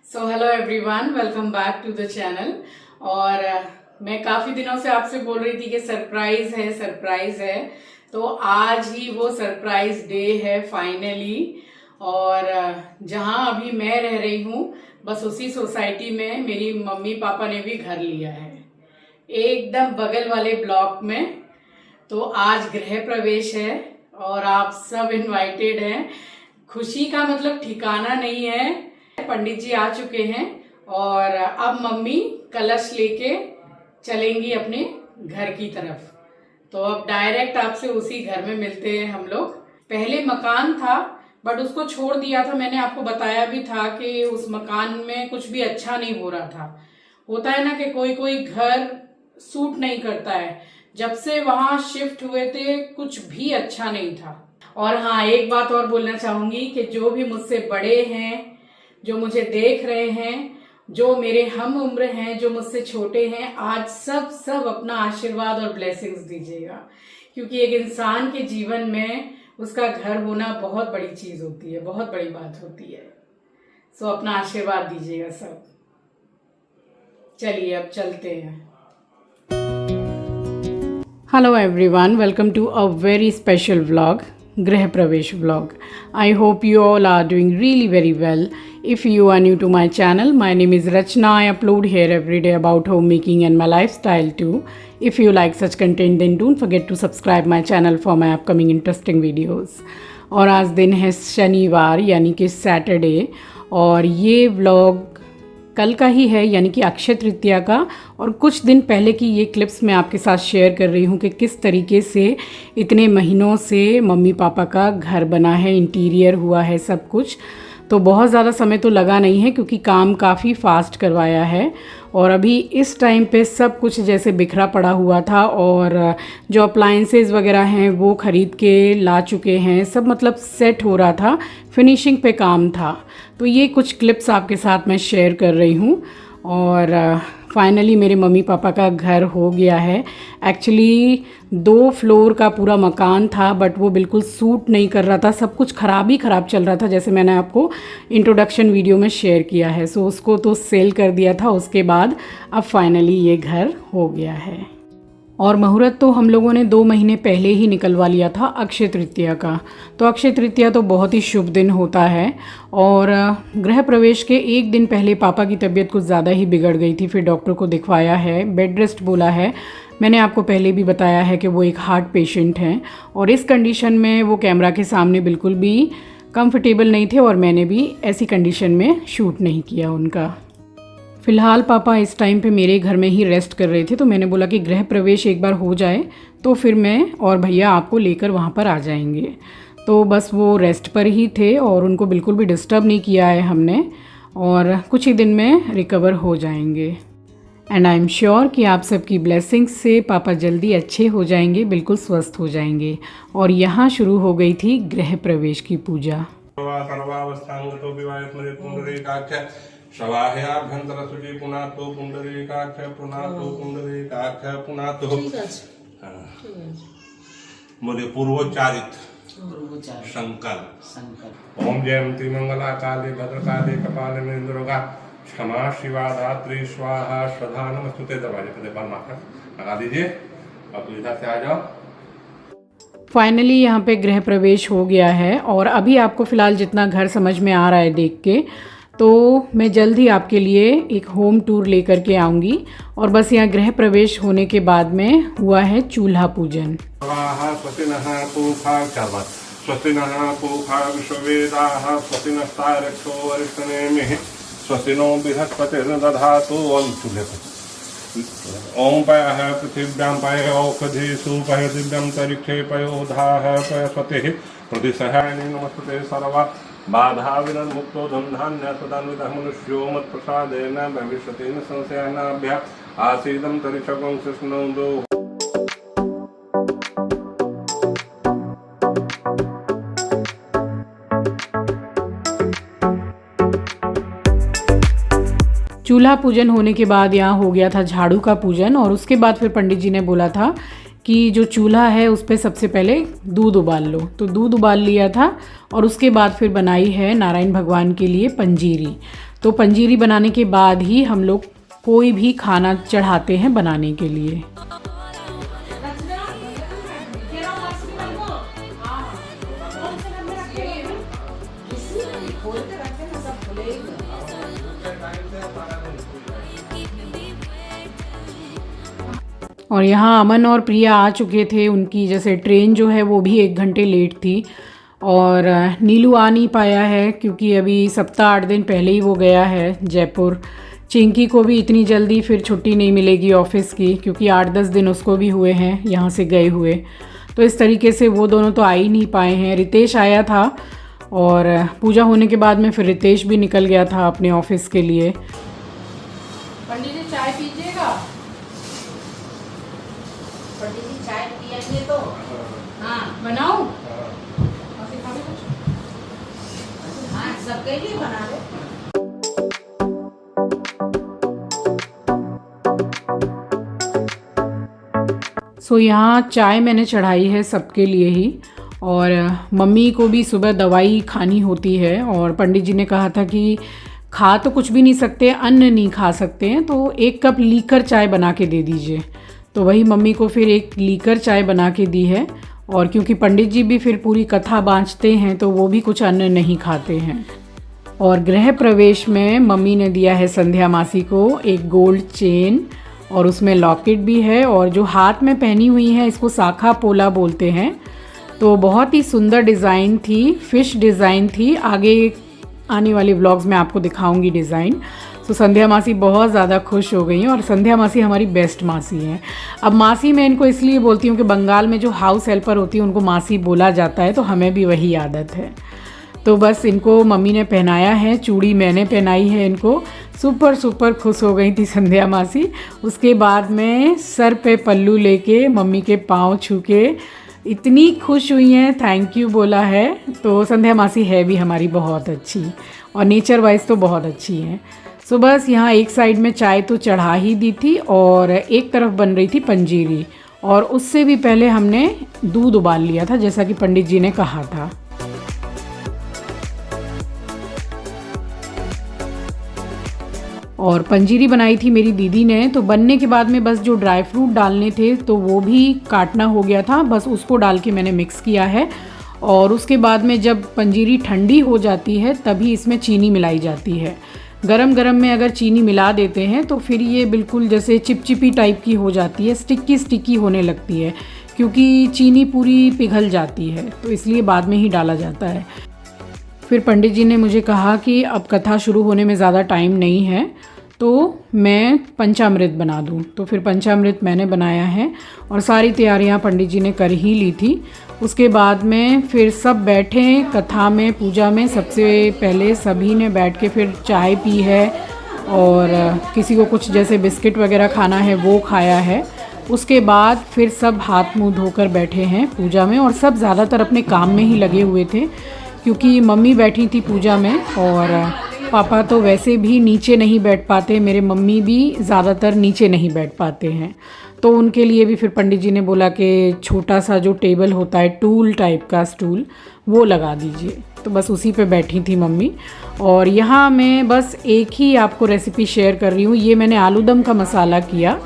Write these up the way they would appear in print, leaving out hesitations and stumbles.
So hello everyone, welcome back to the channel. और मैं काफ़ी दिनों से आपसे बोल रही थी कि सरप्राइज है। तो आज ही वो सरप्राइज डे है फाइनली। और जहां अभी मैं रह रही हूँ बस उसी सोसाइटी में मेरी मम्मी पापा ने भी घर लिया है, एकदम बगल वाले ब्लॉक में। तो आज गृह प्रवेश है और आप सब इनवाइटेड हैं। खुशी का मतलब ठिकाना नहीं है। पंडित जी आ चुके हैं और अब मम्मी कलश लेके चलेंगी अपने घर की तरफ। तो अब डायरेक्ट आपसे उसी घर में मिलते हैं हम लोग। पहले मकान था बट उसको छोड़ दिया था। मैंने आपको बताया भी था कि उस मकान में कुछ भी अच्छा नहीं हो रहा था। होता है ना कि कोई कोई घर सूट नहीं करता है। जब से वहां शिफ्ट हुए थे कुछ भी अच्छा नहीं था। और हाँ, एक बात और बोलना चाहूंगी कि जो भी मुझसे बड़े हैं, जो मुझे देख रहे हैं, जो मेरे हम उम्र हैं, जो मुझसे छोटे हैं, आज सब अपना आशीर्वाद और ब्लेसिंग्स दीजिएगा। क्योंकि एक इंसान के जीवन में उसका घर होना बहुत बड़ी चीज होती है, बहुत बड़ी बात होती है। सो अपना आशीर्वाद दीजिएगा सब। चलिए अब चलते हैं। Hello everyone, welcome to a very special vlog, Greh Pravesh vlog. I hope you all are doing really very well. If you are new to my channel, my name is Rachna. I upload here every day about homemaking and my lifestyle too. If you like such content, then don't forget to subscribe my channel for my upcoming interesting videos. और आज दिन है शनिवार यानी कि Saturday, और ये vlog कल का ही है यानी कि अक्षय तृतीया का। और कुछ दिन पहले की ये क्लिप्स मैं आपके साथ शेयर कर रही हूँ कि किस तरीके से इतने महीनों से मम्मी पापा का घर बना है, इंटीरियर हुआ है, सब कुछ। तो बहुत ज़्यादा समय तो लगा नहीं है क्योंकि काम काफ़ी फास्ट करवाया है। और अभी इस टाइम पे सब कुछ जैसे बिखरा पड़ा हुआ था और जो अप्लायंसेस वगैरह हैं वो ख़रीद के ला चुके हैं, सब मतलब सेट हो रहा था, फिनिशिंग पे काम था। तो ये कुछ क्लिप्स आपके साथ मैं शेयर कर रही हूँ। और फाइनली मेरे मम्मी पापा का घर हो गया है। एक्चुअली 2 फ्लोर का पूरा मकान था बट वो बिल्कुल सूट नहीं कर रहा था, सब कुछ ख़राब ही ख़राब चल रहा था, जैसे मैंने आपको इंट्रोडक्शन वीडियो में शेयर किया है। सो उसको तो सेल कर दिया था। उसके बाद अब फाइनली ये घर हो गया है। और मुहूर्त तो हम लोगों ने 2 महीने पहले ही निकलवा लिया था अक्षय तृतीया का। तो अक्षय तृतीया तो बहुत ही शुभ दिन होता है। और गृह प्रवेश के 1 दिन पहले पापा की तबीयत कुछ ज़्यादा ही बिगड़ गई थी। फिर डॉक्टर को दिखवाया है, बेड रेस्ट बोला है। मैंने आपको पहले भी बताया है कि वो एक हार्ट पेशेंट हैं और इस कंडीशन में वो कैमरा के सामने बिल्कुल भी कंफर्टेबल नहीं थे और मैंने भी ऐसी कंडीशन में शूट नहीं किया उनका। फ़िलहाल पापा इस टाइम पे मेरे घर में ही रेस्ट कर रहे थे। तो मैंने बोला कि गृह प्रवेश एक बार हो जाए तो फिर मैं और भैया आपको लेकर वहाँ पर आ जाएंगे। तो बस वो रेस्ट पर ही थे और उनको बिल्कुल भी डिस्टर्ब नहीं किया है हमने, और कुछ ही दिन में रिकवर हो जाएंगे। एंड आई एम श्योर कि आप सबकी ब्लेसिंग्स से पापा जल्दी अच्छे हो जाएंगे, बिल्कुल स्वस्थ हो जाएंगे। और यहाँ शुरू हो गई थी गृह प्रवेश की पूजा। शवाह्याभ्यंतर शुचि पुनातो पुंडरीकाक्ष पुनातो पुंडरीकाक्ष पुनातो बोले पूर्वोच्चारित शंकर। ओम जयंती मंगला काले भद्रकाले कपालिनी दुर्गा क्षमा शिवा धात्री स्वाहा स्वधा नमस्तुते। दरवाजे पर माथा लगा दीजिए और इधर से आ जाओ। फाइनली यहाँ पे गृह प्रवेश हो गया है। और अभी आपको फ़िलहाल जितना घर समझ में आ रहा है देख के, तो मैं जल्द ही आपके लिए एक होम टूर लेकर के आऊँगी। और बस यहाँ गृह प्रवेश होने के बाद में हुआ है चूल्हा पूजन। ओम पय पृथिव्यां पय औषधेषु पय दिव्यं तरिक्षे पयोधाः पय स्वतिः प्रतिसहायिनी नमस्ते सर्वा बाधा विनर्मुक्तो धनधान्य सदान्वितः मनुष्यो मत्प्रसादेन भविष्यति न संशयनाभ्या आसीदं तरिषकं कृष्णोदो। चूल्हा पूजन होने के बाद यहाँ हो गया था झाड़ू का पूजन। और उसके बाद फिर पंडित जी ने बोला था कि जो चूल्हा है उस पर सबसे पहले दूध उबाल लो। तो दूध उबाल लिया था और उसके बाद फिर बनाई है नारायण भगवान के लिए पंजीरी। तो पंजीरी बनाने के बाद ही हम लोग कोई भी खाना चढ़ाते हैं बनाने के लिए। और यहाँ अमन और प्रिया आ चुके थे, उनकी जैसे ट्रेन जो है वो भी 1 घंटे लेट थी। और नीलू आ नहीं पाया है क्योंकि अभी सप्ताह 8 दिन पहले ही वो गया है जयपुर। चिंकी को भी इतनी जल्दी फिर छुट्टी नहीं मिलेगी ऑफिस की, क्योंकि 8-10 दिन उसको भी हुए हैं यहाँ से गए हुए। तो इस तरीके से वो दोनों तो आ ही नहीं पाए हैं। रितेश आया था और पूजा होने के बाद में फिर रितेश भी निकल गया था अपने ऑफिस के लिए। पंडित जी चाय पीजिएगा? पंडित जी चाय पिएंगे तो हाँ बनाऊं? हाँ सबके लिए बना दो। सो यहाँ चाय मैंने चढ़ाई है सबके लिए ही। और मम्मी को भी सुबह दवाई खानी होती है और पंडित जी ने कहा था कि खा तो कुछ भी नहीं सकते, अन्न नहीं खा सकते हैं, तो 1 कप लीकर चाय बना के दे दीजिए। तो वही मम्मी को फिर 1 लीकर चाय बना के दी है। और क्योंकि पंडित जी भी फिर पूरी कथा बाँचते हैं तो वो भी कुछ अन्न नहीं खाते हैं। और गृह प्रवेश में मम्मी ने दिया है संध्या मासी को एक गोल्ड चेन, और उसमें लॉकेट भी है। और जो हाथ में पहनी हुई है इसको साखा पोला बोलते हैं। तो बहुत ही सुंदर डिज़ाइन थी, फिश डिज़ाइन थी। आगे आने वाले व्लॉग्स में आपको दिखाऊंगी डिज़ाइन। तो संध्या मासी बहुत ज़्यादा खुश हो गई हैं। और संध्या मासी हमारी बेस्ट मासी हैं। अब मासी मैं इनको इसलिए बोलती हूँ कि बंगाल में जो हाउस हेल्पर होती है उनको मासी बोला जाता है, तो हमें भी वही आदत है। तो बस इनको मम्मी ने पहनाया है, चूड़ी मैंने पहनाई है इनको। सुपर खुश हो गई थी संध्या मासी। उसके बाद में सर पे पल्लू लेके मम्मी के पाँव छू के इतनी खुश हुई हैं, थैंक यू बोला है। तो संध्या मासी है भी हमारी बहुत अच्छी, और नेचर वाइज तो बहुत अच्छी हैं। सो बस यहाँ एक साइड में चाय तो चढ़ा ही दी थी और एक तरफ बन रही थी पंजीरी। और उससे भी पहले हमने दूध उबाल लिया था, जैसा कि पंडित जी ने कहा था। और पंजीरी बनाई थी मेरी दीदी ने। तो बनने के बाद में बस जो ड्राई फ्रूट डालने थे तो वो भी काटना हो गया था, बस उसको डाल के मैंने मिक्स किया है। और उसके बाद में जब पंजीरी ठंडी हो जाती है तभी इसमें चीनी मिलाई जाती है। गरम गरम में अगर चीनी मिला देते हैं तो फिर ये बिल्कुल जैसे चिपचिपी टाइप की हो जाती है, स्टिकी होने लगती है, क्योंकि चीनी पूरी पिघल जाती है। तो इसलिए बाद में ही डाला जाता है। फिर पंडित जी ने मुझे कहा कि अब कथा शुरू होने में ज़्यादा टाइम नहीं है, तो मैं पंचामृत बना दूं। तो फिर पंचामृत मैंने बनाया है और सारी तैयारियां पंडित जी ने कर ही ली थी। उसके बाद में फिर सब बैठे कथा में, पूजा में। सबसे पहले सभी ने बैठ के फिर चाय पी है और किसी को कुछ जैसे बिस्किट वगैरह खाना है वो खाया है। उसके बाद फिर सब हाथ मुंह धोकर बैठे हैं पूजा में, और सब ज़्यादातर अपने काम में ही लगे हुए थे, क्योंकि मम्मी बैठी थी पूजा में और पापा तो वैसे भी नीचे नहीं बैठ पाते, मेरे मम्मी भी ज़्यादातर नीचे नहीं बैठ पाते हैं। तो उनके लिए भी फिर पंडित जी ने बोला कि छोटा सा जो टेबल होता है, टूल टाइप का स्टूल, वो लगा दीजिए। तो बस उसी पे बैठी थी मम्मी। और यहाँ मैं बस एक ही आपको रेसिपी शेयर कर रही हूँ। ये मैंने आलू दम का मसाला किया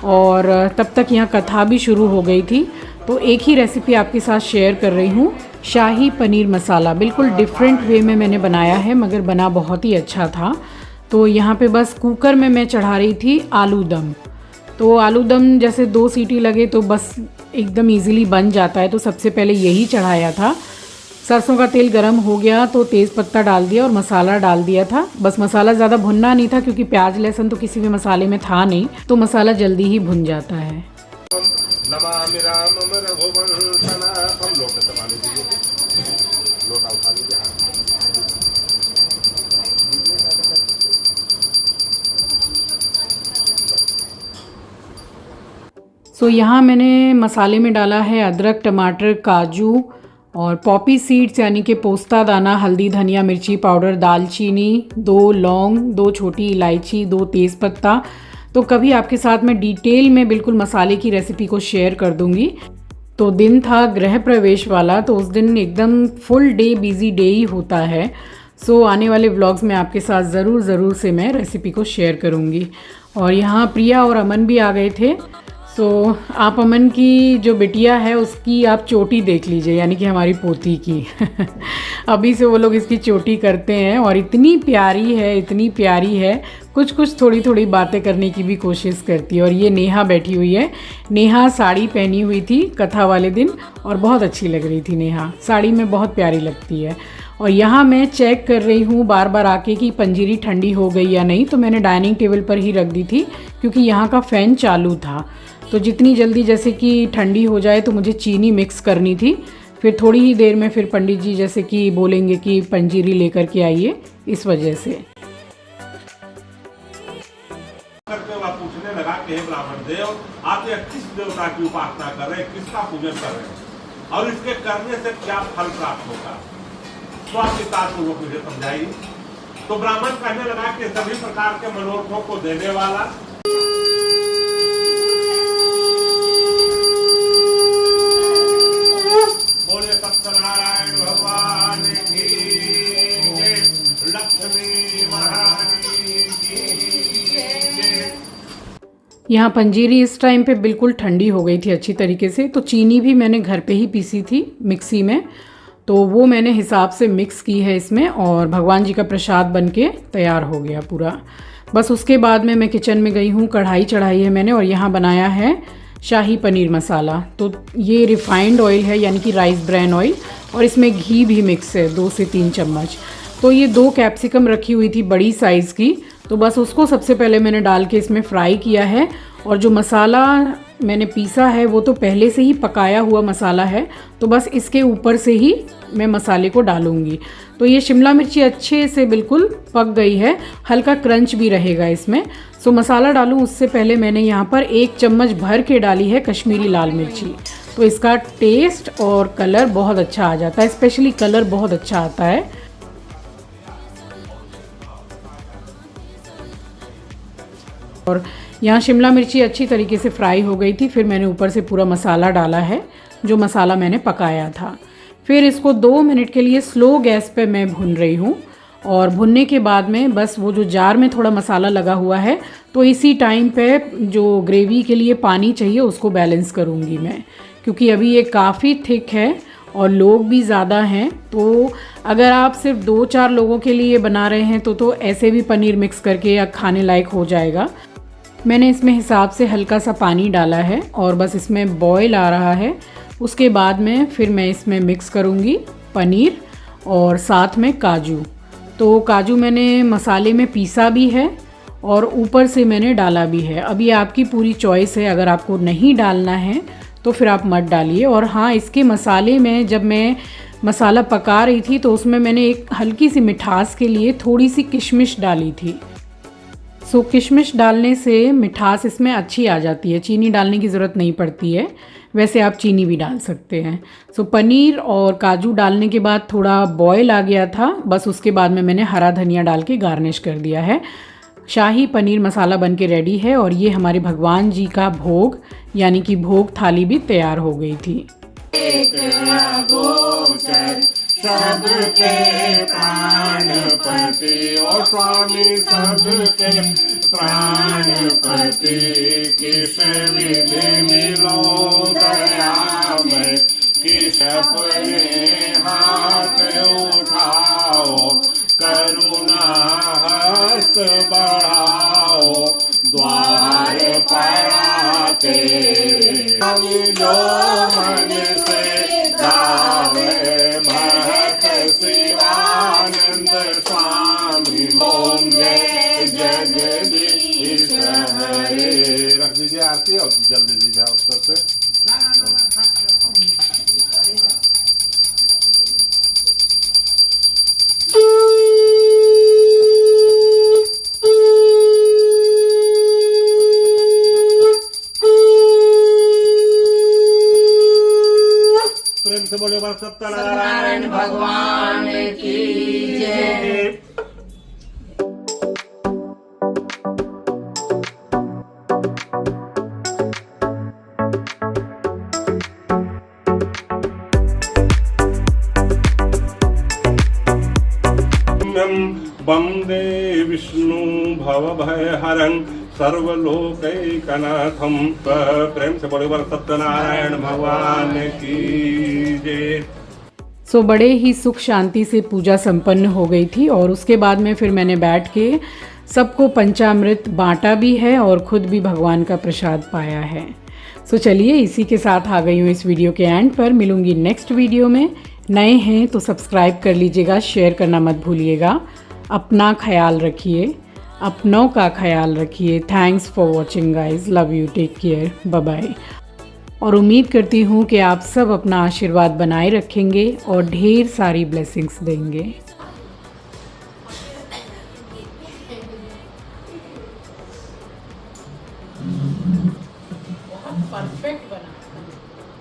और तब तक यहाँ कथा भी शुरू हो गई थी। तो एक ही रेसिपी आपके साथ शेयर कर रही हूँ, शाही पनीर मसाला। बिल्कुल डिफरेंट वे में मैंने बनाया है, मगर बना बहुत ही अच्छा था। तो यहाँ पे बस कुकर में मैं चढ़ा रही थी आलू दम। तो आलू दम जैसे 2 सीटी लगे तो बस एकदम इजीली बन जाता है। तो सबसे पहले यही चढ़ाया था। सरसों का तेल गरम हो गया तो तेज़ पत्ता डाल दिया और मसाला डाल दिया था। बस मसाला ज़्यादा भुनना नहीं था, क्योंकि प्याज लहसुन तो किसी भी मसाले में था नहीं, तो मसाला जल्दी ही भुन जाता है। नमामि रामं रघुवंशनाथं। लोटा उठा लीजिए, लोटा उठा लीजिए। सो यहाँ मैंने मसाले में डाला है अदरक, टमाटर, काजू और पॉपी सीड्स यानी कि पोस्ता दाना, हल्दी, धनिया, मिर्ची पाउडर, दालचीनी, 2 लौंग, 2 छोटी इलायची, 2 तेज़पत्ता। तो कभी आपके साथ मैं डिटेल में बिल्कुल मसाले की रेसिपी को शेयर कर दूंगी। तो दिन था गृह प्रवेश वाला, तो उस दिन एकदम फुल डे बिजी डे ही होता है। सो आने वाले व्लॉग्स में आपके साथ ज़रूर से मैं रेसिपी को शेयर करूँगी। और यहाँ प्रिया और अमन भी आ गए थे। सो आप अमन की जो बिटिया है उसकी आप चोटी देख लीजिए, यानी कि हमारी पोती की अभी से वो लोग इसकी चोटी करते हैं और इतनी प्यारी है, कुछ थोड़ी बातें करने की भी कोशिश करती है। और ये नेहा बैठी हुई है। नेहा साड़ी पहनी हुई थी कथा वाले दिन और बहुत अच्छी लग रही थी। नेहा साड़ी में बहुत प्यारी लगती है। और यहाँ मैं चेक कर रही हूँ बार बार आके कि पंजीरी ठंडी हो गई या नहीं, तो मैंने डाइनिंग टेबल पर ही रख दी थी क्योंकि यहाँ का फ़ैन चालू था। तो जितनी जल्दी जैसे कि ठंडी हो जाए तो मुझे चीनी मिक्स करनी थी। फिर थोड़ी ही देर में फिर पंडित जी जैसे कि बोलेंगे कि पंजीरी लेकर के आइए, इस वजह से। करके वह पूछने लगा कि हे ब्राह्मण देव, आप ये किस देवता की उपासना कर रहे हैं, किसका पूजन कर रहे हैं और इसके करने से क्या फल प्राप्त होगा, तो आप विस्तारपूर्वक मुझे समझाइए। तो ब्राह्मण कहने लगा कि सभी प्रकार के मनोरथों को देने वाला, बोले सत्यनारायण भगवान की जय, लक्ष्मी महारानी की जय। यहाँ पंजीरी इस टाइम पे बिल्कुल ठंडी हो गई थी अच्छी तरीके से। तो चीनी भी मैंने घर पे ही पीसी थी मिक्सी में, तो वो मैंने हिसाब से मिक्स की है इसमें और भगवान जी का प्रसाद बनके तैयार हो गया पूरा। बस उसके बाद में मैं किचन में गई हूँ, कढ़ाई चढ़ाई है मैंने और यहाँ बनाया है शाही पनीर मसाला। तो ये रिफाइंड ऑयल है, यानी कि राइस ब्रान ऑयल, और इसमें घी भी मिक्स है 2 से 3 चम्मच। तो ये 2 कैप्सिकम रखी हुई थी बड़ी साइज़ की, तो बस उसको सबसे पहले मैंने डाल के इसमें फ्राई किया है। और जो मसाला मैंने पीसा है वो तो पहले से ही पकाया हुआ मसाला है, तो बस इसके ऊपर से ही मैं मसाले को डालूंगी। तो ये शिमला मिर्ची अच्छे से बिल्कुल पक गई है, हल्का क्रंच भी रहेगा इसमें। सो मसाला डालूं उससे पहले मैंने यहाँ पर 1 चम्मच भर के डाली है कश्मीरी लाल मिर्ची। तो इसका टेस्ट और कलर बहुत अच्छा आ जाता है, स्पेशली कलर बहुत अच्छा आता है। और यहाँ शिमला मिर्ची अच्छी तरीके से फ्राई हो गई थी। फिर मैंने ऊपर से पूरा मसाला डाला है, जो मसाला मैंने पकाया था। फिर इसको 2 मिनट के लिए स्लो गैस पे मैं भून रही हूँ। और भुनने के बाद में बस वो जो जार में थोड़ा मसाला लगा हुआ है, तो इसी टाइम पे जो ग्रेवी के लिए पानी चाहिए उसको बैलेंस करूँगी मैं, क्योंकि अभी ये काफ़ी थिक है और लोग भी ज़्यादा हैं। तो अगर आप सिर्फ 2-4 लोगों के लिए बना रहे हैं तो ऐसे भी पनीर मिक्स करके या खाने लायक हो जाएगा। मैंने इसमें हिसाब से हल्का सा पानी डाला है और बस इसमें बॉयल आ रहा है। उसके बाद में फिर मैं इसमें मिक्स करूँगी पनीर और साथ में काजू। तो काजू मैंने मसाले में पीसा भी है और ऊपर से मैंने डाला भी है। अभी आपकी पूरी चॉइस है, अगर आपको नहीं डालना है तो फिर आप मत डालिए। और हाँ, इसके मसाले में जब मैं मसाला पका रही थी तो उसमें मैंने एक हल्की सी मिठास के लिए थोड़ी सी किशमिश डाली थी। सो किशमिश डालने से मिठास इसमें अच्छी आ जाती है, चीनी डालने की ज़रूरत नहीं पड़ती है। वैसे आप चीनी भी डाल सकते हैं। सो पनीर और काजू डालने के बाद थोड़ा बॉयल आ गया था, बस उसके बाद में मैंने हरा धनिया डाल के गार्निश कर दिया है। शाही पनीर मसाला बन के रेडी है और ये हमारे भगवान जी का भोग यानी कि भोग थाली भी तैयार हो गई थी। सबके प्राणपति ओ स्वामी, सबके प्राणपति, किस विधि मिलो दया में, किस अपने हाथ उठाओ, करुणा हस्त बढ़ाओ, द्वार पर आते जो मन से गावे, शिवानंद स्वामी ओम जय जगदीश हरे। रख दीजिए आरती और जल्दी दीजिए उत्तर से। प्रेम से बोले सत्यनारायण भगवान की जय। भवभयहरं सर्वलोकैकनाथं। प्रेम से बोले बोल सत्यनारायण भगवान की जय। सो बड़े ही सुख शांति से पूजा संपन्न हो गई थी और उसके बाद में फिर मैंने बैठ के सबको पंचामृत बांटा भी है और खुद भी भगवान का प्रसाद पाया है। सो चलिए इसी के साथ आ गई हूँ इस वीडियो के एंड पर। मिलूंगी नेक्स्ट वीडियो में। नए हैं तो सब्सक्राइब कर लीजिएगा, शेयर करना मत भूलिएगा। अपना ख्याल रखिए, अपनों का ख्याल रखिए। Thanks for watching guys, love you, take care, bye bye. और उम्मीद करती हूँ कि आप सब अपना आशीर्वाद बनाए रखेंगे और ढेर सारी ब्लेसिंग्स देंगे। बहुत परफेक्ट बना।